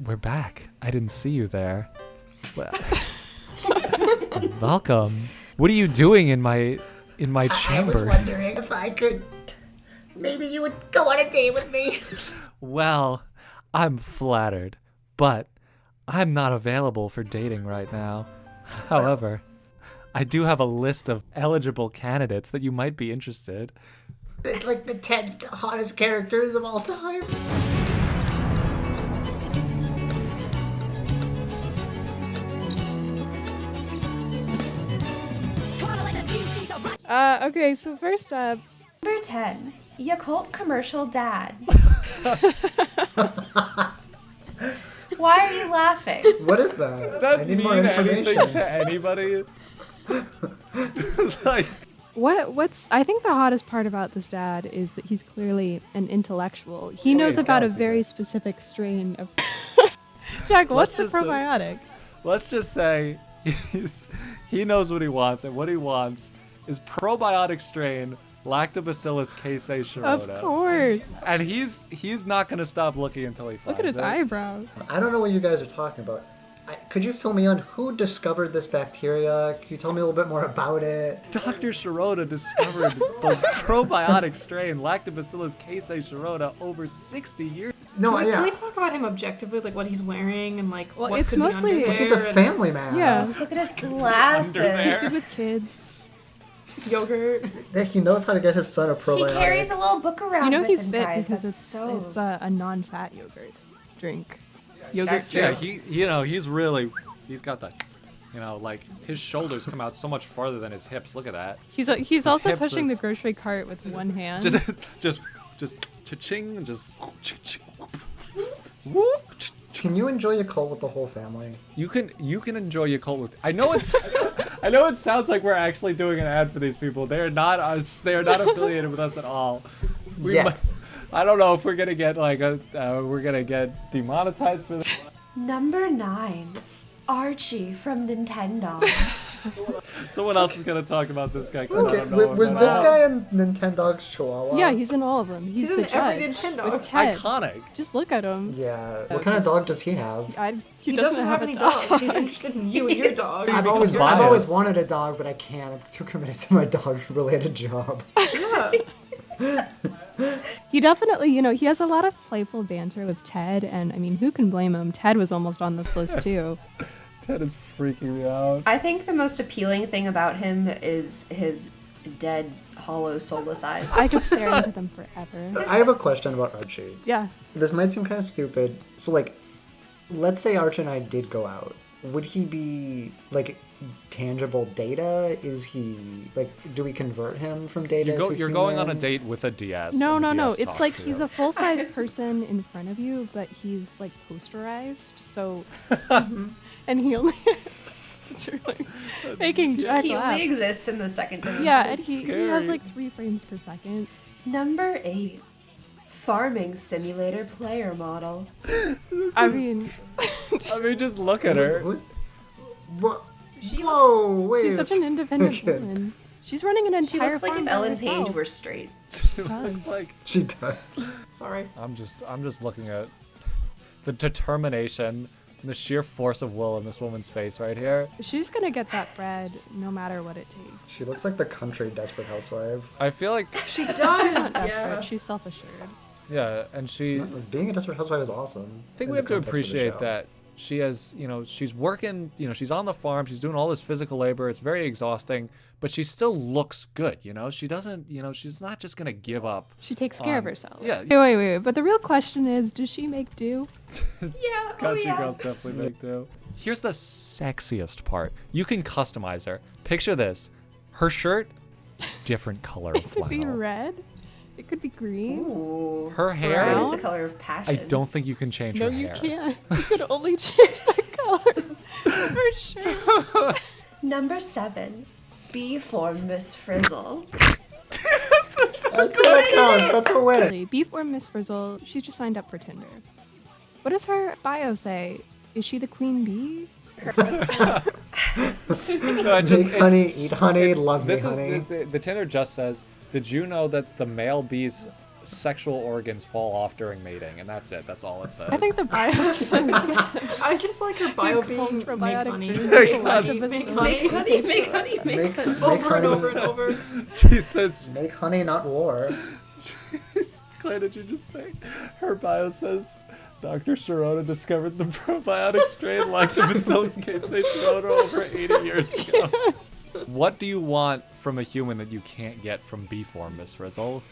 we're back. I didn't see you there. Well, welcome. What are you doing in my chambers? I was wondering if I could... Maybe you would go on a date with me. Well, I'm flattered, but I'm not available for dating right now. However, I do have a list of eligible candidates that you might be interested. Like the 10 hottest characters of all time. Okay, so first up... Number 10, Yakult commercial dad. Why are you laughing? What is that? Does that I need mean more information. anything to anybody? It's like... What's I think the hottest part about this dad is that he's clearly an intellectual. He knows about a very specific strain of... Jack, what's the probiotic? Let's just say he knows what he wants, and what he wants is probiotic strain Lactobacillus casei shirota. Of course. And he's not going to stop looking until he finds it. Look at his eyebrows. I don't know what you guys are talking about. Could you fill me on who discovered this bacteria? Can you tell me a little bit more about it? Dr. Shirota discovered the probiotic strain Lactobacillus casei shirota over 60 years. No, Can we talk about him objectively, like what he's wearing and like Well, what it's could be mostly- under Look, there he's a family man. Yeah. Look at his glasses. He's good with kids. and yogurt. He knows how to get his son a He probiotic. carries a little book around You know with he's him, fit guys. because That's it's a non-fat yogurt drink. That's true. Yeah, he's got that, like his shoulders come out so much farther than his hips. Look at that. He's also hips pushing are- the grocery cart with one hand. Just cha-ching, and just whoop. Can you enjoy a cult with the whole family? You can enjoy Yakult with. I know it sounds like we're actually doing an ad for these people. They are not us. They are not affiliated with us at all. Yet. I don't know if we're gonna get we're gonna get demonetized for this. Number 9, Archie from Nintendo. Someone else is gonna talk about this guy. 'cause I Okay, don't know him was at this all. guy in Nintendo's Chihuahua? Yeah, he's in all of them. He's He's the in every judge. Nintendo. With Ted. Iconic. Just look at him. Yeah. What kind of dog does he have? He doesn't have any dogs. He's interested in you and your dog. I've becomes always biased. wanted a dog, but I can't. I'm too committed to my dog-related job. He definitely, he has a lot of playful banter with Ted, and I mean, who can blame him? Ted was almost on this list too. Ted is freaking me out. I think the most appealing thing about him is his dead, hollow, soulless eyes. I could stare into them forever. I have a question about Archie. Yeah. This might seem kind of stupid. So, let's say Archie and I did go out. Would he be, tangible data? Is he, do we convert him from data to You're going on a human? date with a DS. No. and the DS It's talks like to he's you. a full-size person in front of you, but he's posterized. So, and he only. It's really making Jack He laugh. only exists in the second dimension. Yeah, and he has scary. 3 frames per second. Number 8, farming simulator player model. I mean, just look at her. Who's... What? Whoa, wait. she's such an independent woman. She's running an She entire looks like farm if by Ellen herself. Page were straight. She does. She does. Sorry. I'm just looking at the determination, and the sheer force of will in this woman's face right here. She's gonna get that bread no matter what it takes. She looks like the country Desperate Housewife. I feel like, She does. She's not desperate. Yeah. She's self-assured. yeah, and she. Being a Desperate Housewife is awesome. I think in we the have to context of the appreciate show. that she has, she's working, she's on the farm, she's doing all this physical labor, it's very exhausting, but she still looks good, She doesn't, she's not just gonna give up. She takes care of herself. Yeah. Wait. But the real question is, does she make do? Yeah, Country girls definitely make do. Here's the sexiest part. You can customize her. Picture this. Her shirt, different color of It could be flannel. red. It could be green. Ooh. Her hair, Red is Brown? the color of passion. I don't think you can change No, her you hair. can't. You could only change the color of her shirt. Number 7, B for Miss Frizzle. That's what counts. That's a win. Before Miss Frizzle, she just signed up for Tinder. What does her bio say? Is she the queen bee? No, Make honey, eat honey, love me This is honey. the Tinder just says, did you know that the male bees sexual organs fall off during mating, and that's it. That's all it says. I think the bio says that. I just like her bio being make probiotic honey. drinks Make is the lack honey. of a Make soul. honey. Make Over honey, and over and over. She says, Make honey, not war. Claire, did you just say? Her bio says, Dr. Sharona discovered the probiotic strain Lactobacillus casei Sharona over 80 years ago. Yes. What do you want from a human that you can't get from bee form, Miss Frizzle?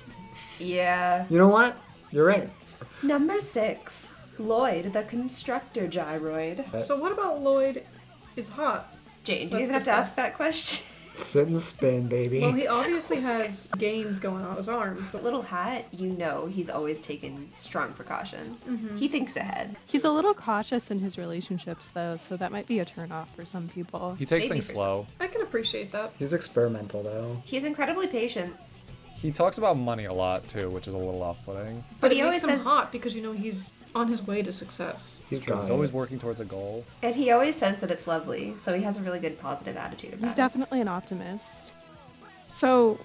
Yeah. You know what? You're right. Number 6. Lloyd the Constructor gyroid. So what about Lloyd is hot? Jane, do Let's you have to ask discuss. that question? Sit and spin, baby. Well, he obviously has gains going on his arms. Little hat, you know he's always taken strong precaution. He thinks ahead. He's a little cautious in his relationships, though, so that might be a turnoff for some people. He takes Maybe things for slow. I can appreciate that. He's experimental, though. He's incredibly patient. He talks about money a lot, too, which is a little off-putting. But he it always makes him says- hot because you know he's on his way to success. He's He's got always it. working towards a goal. And he always says that it's lovely, so he has a really good positive attitude about He's it. definitely an optimist. So,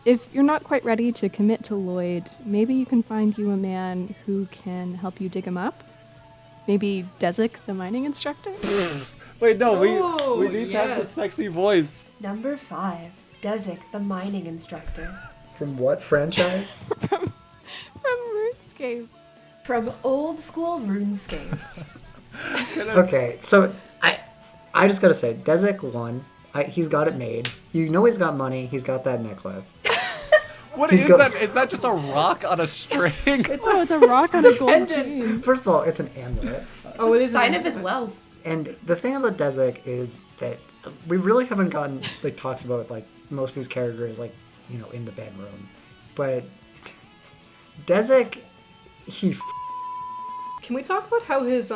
if you're not quite ready to commit to Lloyd, maybe you can find you a man who can help you dig him up. Maybe Desic, the mining instructor? Wait, no, Oh, we need to have the yes. sexy voice. Number 5. Desic, the mining instructor. From what franchise? From RuneScape. From old school RuneScape. Okay, so I just gotta say, Desic won. He's got it made. You know he's got money. He's got that necklace. What He's is got- that? Is that just a rock on a string? It's Oh, it's a rock on a gold pendant. chain. First of all, it's an amulet. Oh, it is Sign an of his amulet. wealth. And the thing about Desic is that we really haven't gotten talked about most of these characters in the bedroom, but Desic, Can we talk about how his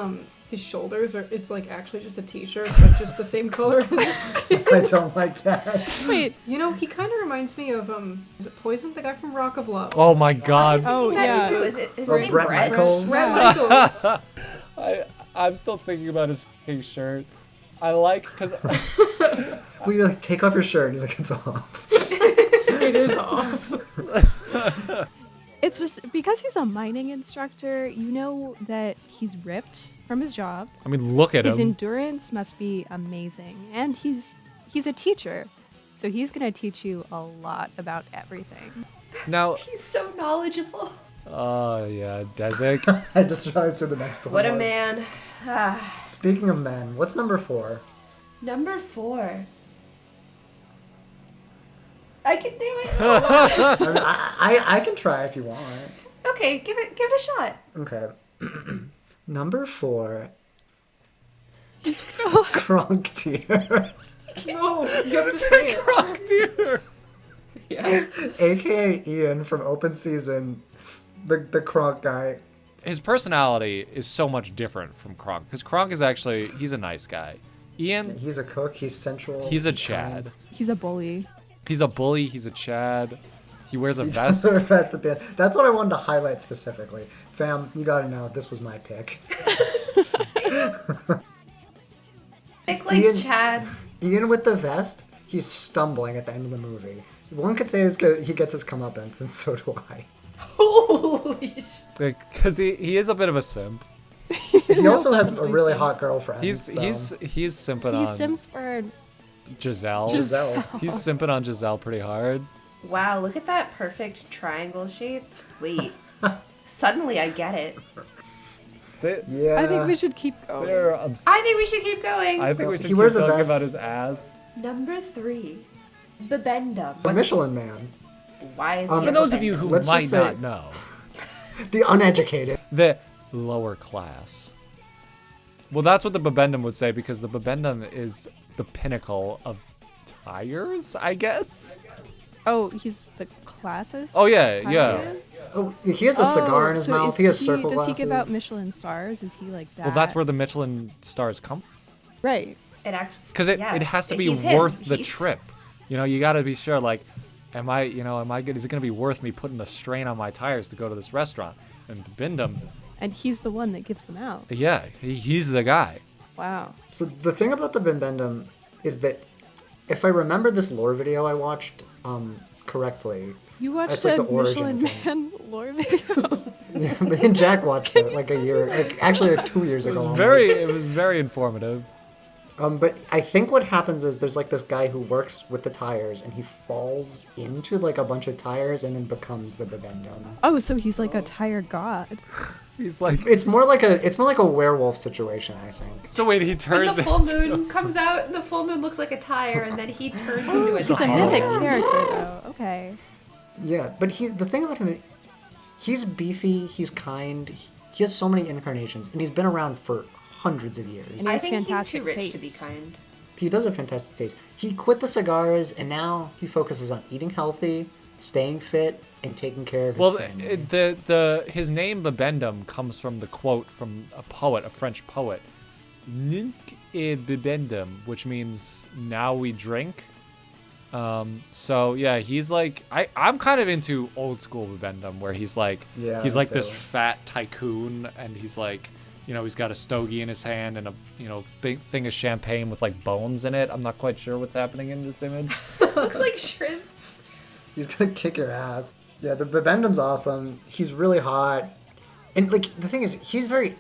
shoulders are? It's actually just a t-shirt, but just the same color as his skin. I don't like that. Wait, You know, he kind of reminds me of is it Poison, the guy from Rock of Love? Oh my god. Oh, That's yeah. true. Is his Or name Brett Brett? Michaels. Brett Michaels. I'm still thinking about his f***ing shirt. I like, because Well, you're like, take off your shirt. He's like, it's off. It is off. it's just because he's a mining instructor, you know that he's ripped from his job. I mean, look at His him. endurance must be amazing. And he's a teacher. So he's going to teach you a lot about everything. Now, He's so knowledgeable. oh yeah, Desic. I just realized who the next one What a was. man. Speaking of men, what's number 4? Number 4. I can do it. I can try if you want. Okay, give it a shot. Okay. Number 4, Just go. Kronk Tier. No, you have to say it. Rock deer. Yeah. AKA Ian from Open Season, the Kronk guy. His personality is so much different from Kronk, because Kronk is actually, he's a nice guy. Ian, He's a cook, he's sensual. he's a kind. Chad. He's a bully. He's a bully, he's a Chad. He wears a He vest. does wear a vest at the end. That's what I wanted to highlight specifically. Fam, you gotta know, this was my pick. Nick likes Ian- Chads. Ian with the vest, he's stumbling at the end of the movie. One could say he gets his comeuppance, and so do I. Holy shit. Because he is a bit of a simp. He also has a definitely really so. hot girlfriend. He's so. he's simping He on sims for Giselle. Giselle. He's simping on Giselle pretty hard. Wow, look at that perfect triangle shape. Wait. Suddenly I get it. Yeah. I think we should keep going. They're I think we should keep going. I think we He should keep wears a talking vest. about his ass. Number 3. Bibendum. The Michelin Man. Why is For he For a those of you bibendum? who Let's just might say- not know, The uneducated. the lower class. Well, that's what the Bibendum would say, because the Bibendum is the pinnacle of tires, I guess? Oh, he's the classist? Oh, yeah, Thai yeah. man? Oh, he has a cigar in his so mouth. is He has circle does glasses. he give out Michelin stars? Is he like that? Well, that's where the Michelin stars come from. Right. Because it has to be He's him. worth the He's- trip. You know, you got to be sure, like, am I good? Is it going to be worth me putting the strain on my tires to go to this restaurant? And Bibendum, And he's the one that gives them out. yeah, he's the guy. Wow. So the thing about the Bimbendum is that if I remember this lore video I watched, correctly. You watched That's like a the origin Michelin of Man lore video. Yeah, me and Jack watched it like a year, actually like 2 years It ago. was almost. very informative. But I think what happens is there's like this guy who works with the tires, and he falls into like a bunch of tires and then becomes the Bibendum. Oh, so he's like a tire god. He's like, It's more like a werewolf situation, I think. so wait, he When turns the full into- moon comes out, and the full moon looks like a tire, and then he turns into a He's a tire. mythic character, though. Okay. Yeah, but the thing about him is he's beefy, he's kind, he has so many incarnations, and he's been around for hundreds of years. And I has think he's fantastic too rich taste. to be kind. He does have fantastic taste. He quit the cigars, and now he focuses on eating healthy, staying fit, and taking care of his Well, family. his name Bibendum comes from the quote from a poet, a French poet, "Nunc et bibendum," which means now we drink. So yeah, he's like I'm kind of into old school Bibendum, where he's like Yeah, he's me like this too. fat tycoon, and he's like, you know, he's got a stogie in his hand and a, you know, big thing of champagne with like bones in it. I'm not quite sure what's happening in this image. Looks like shrimp. He's gonna kick your ass. Yeah, the Bibendum's awesome. He's really hot. And like the thing is, he's very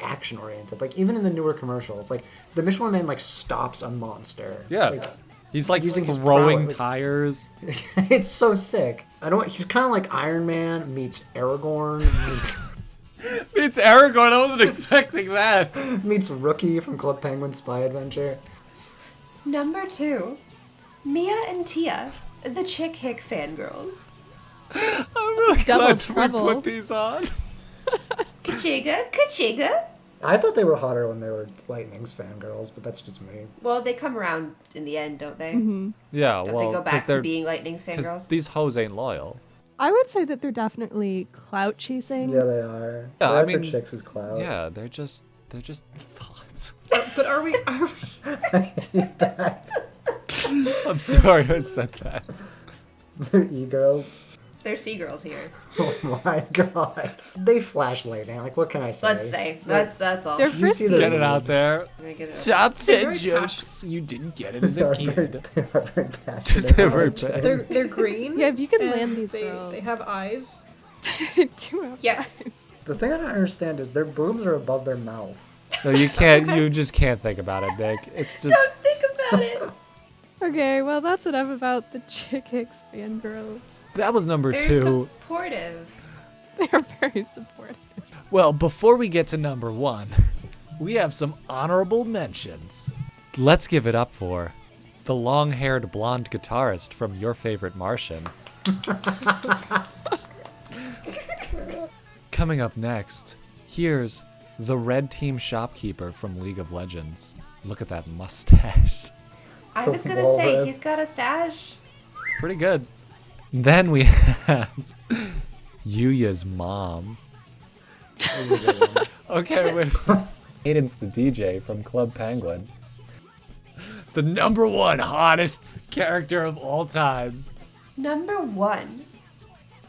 action oriented. Like even in the newer commercials, like the Michelin Man like stops a monster. Yeah. Like, He's like using his throwing prowess. tires. it's so sick. He's kind of like Iron Man meets Aragorn It's Aragorn. I wasn't expecting that. meets Rookie from Club Penguin Spy Adventure. Number 2, Mia and Tia, the Chick Hick fangirls. I'm really Double glad trouble. we put these on. Kachiga, kachiga. I thought they were hotter when they were Lightning's fangirls, but that's just me. Well, they come around in the end, don't they? Yeah, Don't well, they go 'cause back to they're- being Lightning's 'cause fangirls? these hoes ain't loyal. I would say that they're definitely clout chasing. Yeah, they are. Yeah, They're I after mean, chicks as clout. Yeah, they're just thoughts. But are we? I do that. I'm sorry I said that. They're e-girls. They're sea-girls here. Oh my god. They flash lightning. Like, what can I say? Let's say. That's all. They're You see frisky. the- Get it out there. I'm gonna get it. Top They're 10 very jokes you didn't get it as They a are very, kid. they are very Just passionate. they're very about it. bad. They're green. Yeah, if you can and land these they girls. have eyes. Two have Yeah. eyes. The thing I don't understand is their boobs are above their mouth. No, you can't. You just can't think about it, Nick. It's just. Don't think about it. Okay, well, that's enough about the Chick Hicks fangirls. That was number They're 2. supportive. They're very supportive. Well, before we get to number 1, we have some honorable mentions. Let's give it up for the long-haired blonde guitarist from Your Favorite Martian. Coming up next, here's the red team shopkeeper from League of Legends. Look at that mustache. I The was gonna say, walrus. he's got a stash. Pretty good. Then we have Yuya's mom. This is a good one. Okay, wait. Aiden's the DJ from Club Penguin. The number 1 hottest character of all time. Number 1,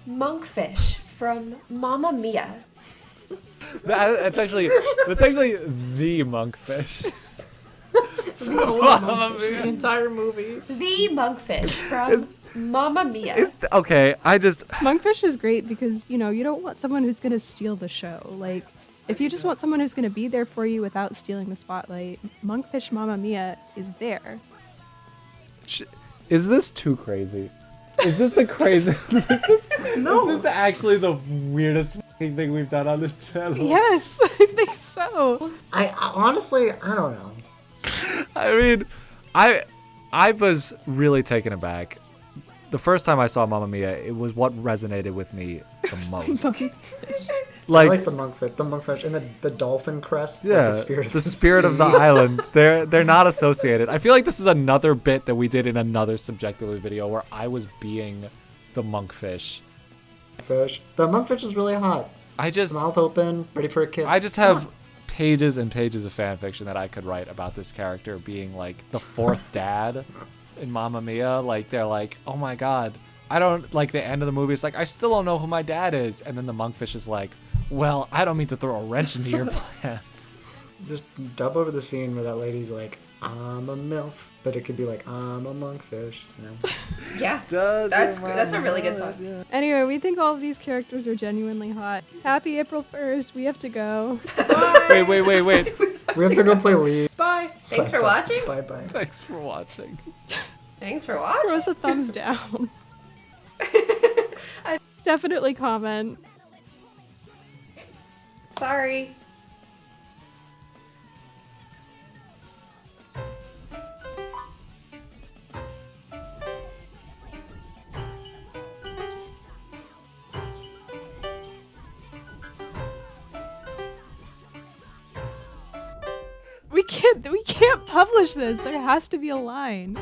Monkfish from Mamma Mia. That's actually the Monkfish. The entire movie. The Monkfish from Mamma Mia. Okay, Monkfish is great because, you know, you don't want someone who's going to steal the show. Like, if you just want someone who's going to be there for you without stealing the spotlight, Monkfish Mamma Mia is there. is this too crazy? Is this the crazy? No. Is this actually the weirdest fucking thing we've done on this channel? Yes, I think so. I honestly, I don't know. I mean, I was really taken aback. The first time I saw Mamma Mia, it was what resonated with me the most. I Like, like the monkfish, and the dolphin crest. like yeah, the spirit of the spirit of the sea. island. They're not associated. I feel like this is another bit that we did in another subjectively video where I was being the monkfish. Fish. The monkfish is really hot. I just Mouth open, ready for a kiss. have pages and pages of fan fiction that I could write about this character being like the 4th dad in Mamma Mia. Like, they're like, oh my god, I don't like the end of the movie. It's like, I still don't know who my dad is. And then the monkfish is like, well, I don't mean to throw a wrench into your plans. Just dub over the scene where that lady's like, I'm a MILF, but it could be like, I'm a monkfish, you know? Yeah, that's a really good song. Anyway, we think all of these characters are genuinely hot. Happy April 1st. We have to go. Bye. Wait. We have to go play League. Bye. Thanks for watching. Bye-bye. Thanks for watching. Thanks for Throw watching. us a thumbs down. Definitely comment. Sorry. We can't publish this. There has to be a line.